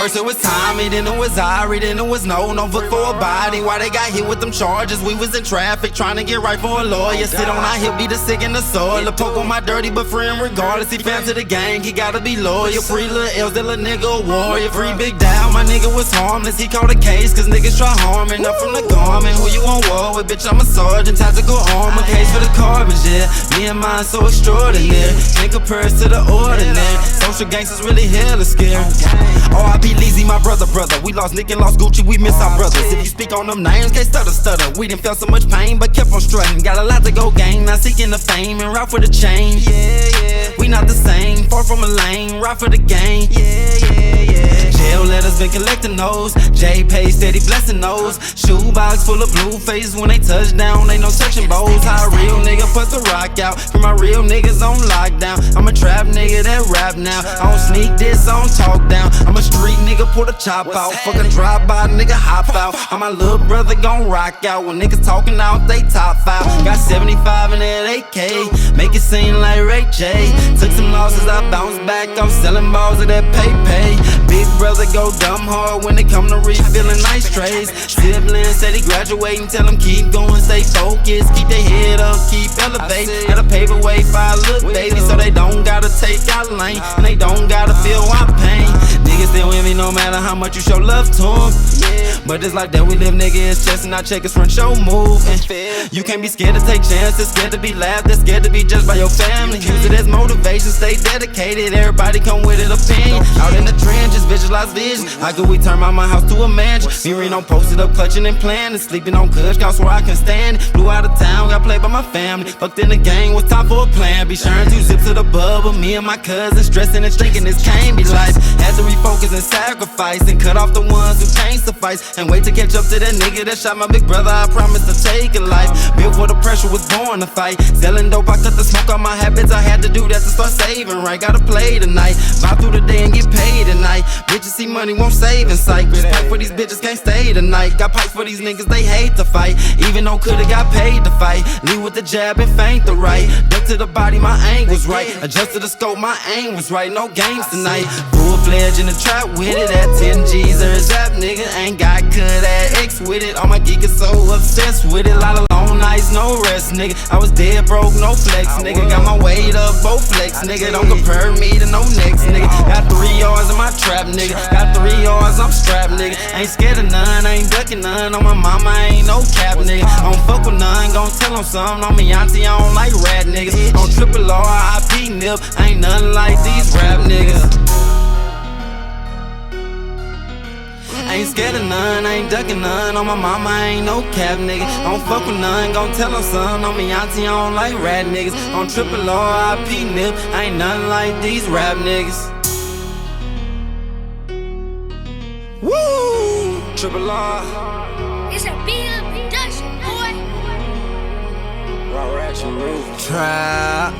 First it was Tommy, then it was Ari, then it was no vote for a body. Why they got hit with them charges? We was in traffic trying to get right for a lawyer. Sit on our hip, be the sick and the soil. Poke on my dirty but friend regardless. He fam to the gang, he gotta be loyal. Free Lil L's, that little nigga a warrior. Free Big Dow, my nigga was harmless. He caught a case cause niggas try harming. Up from the garment, who you on war with? Bitch, I'm a sergeant, tactical armor. Case for the garbage, yeah. Me and mine so extraordinary. Can't compare to the ordinary. Social gangsters really hella scary. R.I.P. Leezy, my brother. We lost Nick and lost Gucci, we miss our brothers. If you speak on them names, can't stutter. We done felt so much pain, but kept on strutting. Got a lot to go gain, not seeking the fame and route for the change. We not the same, far from a lane, route for the game. Jail letters been collecting those. J-Pay steady blessing those. Shoebox full of blue faces when they touch down, ain't no touching bows. How a real nigga puts the rock out. For my real niggas on lockdown. I'm a trap nigga that rap now. I don't sneak this, I don't talk down. I'm a street nigga, pull the chop out. Fucking drive by, nigga hop out. How my little brother gon' rock out when niggas talking out they top 5. Got 75 in that AK, make it seem like Ray J. Took some losses, I bounced back. I'm selling balls of that pay. Big brother go dumb hard when it come to refilling nice trays. Siblings said he graduating, tell him keep going, stay focused. Keep their head up, keep elevating. Gotta pave a way for our little baby, so they don't gotta take our lane, and they don't gotta feel our pain. Niggas still with me no matter how much you show love to them. But this life that we live, nigga, is chess and I check his front show move. You can't be scared to take chances, scared to be laughed at, scared to be judged by your family. Use it as motivation, stay dedicated. Everybody come with an opinion. Out in the trenches, visualize vision. How could we turn my house to a mansion? Me on posted up, clutching and planning. Sleeping on kush, couch where I can stand. Flew out of town, got played by my family. Fucked in the gang, was time for a plan. Be sharing 2 zips of the bubble. Me and my cousins stressing and drinking, this can't be life. Had to refocus and sacrifice and cut off the ones who can't suffice. And wait to catch up to that nigga that shot my big brother. I promise to take a life. Built for the pressure, was born to fight. Selling dope, I cut the smoke on my habits. I had to do that to start saving right. Gotta play tonight, buy through the day and get paid tonight. Bitches see money, won't save in sight. Just pipe for these bitches, can't stay tonight. Got pipes for these niggas, they hate to fight. Even though coulda got paid to fight. Lead with the jab and feint the right. Duck to the body, my aim was right. Adjust to the scope, my aim was right. No games tonight. Full-fledged in the trap with it. At 10 G's or zap, nigga. Ain't got good at X with it. All my geek is so obsessed with it. Lot of long nights, no rest, nigga. I was dead broke, no flex, nigga. Got my weight up, both flex, nigga. Don't compare me to no next, nigga. Got 3 yards in my trap, nigga. Got 3 yards, I'm strapped, nigga. Ain't scared of none, ain't ducking none. On my mama, ain't no cap, nigga. I don't fuck with none, gon' tell them something. On me auntie, I don't like rat niggas. On T.R.R.R.A.P nip, ain't nothing like these rap niggas. Ain't scared of none, ain't ducking none. On my mama, ain't no cap, nigga. I don't fuck with none, gon' tell them something. On me auntie, I don't like rat niggas. On T.R.R.R.A.P nip, ain't nothing like these rap niggas. Woo! T.R.R.R.A.P. It's a big production, boy. RATCHET. Trap.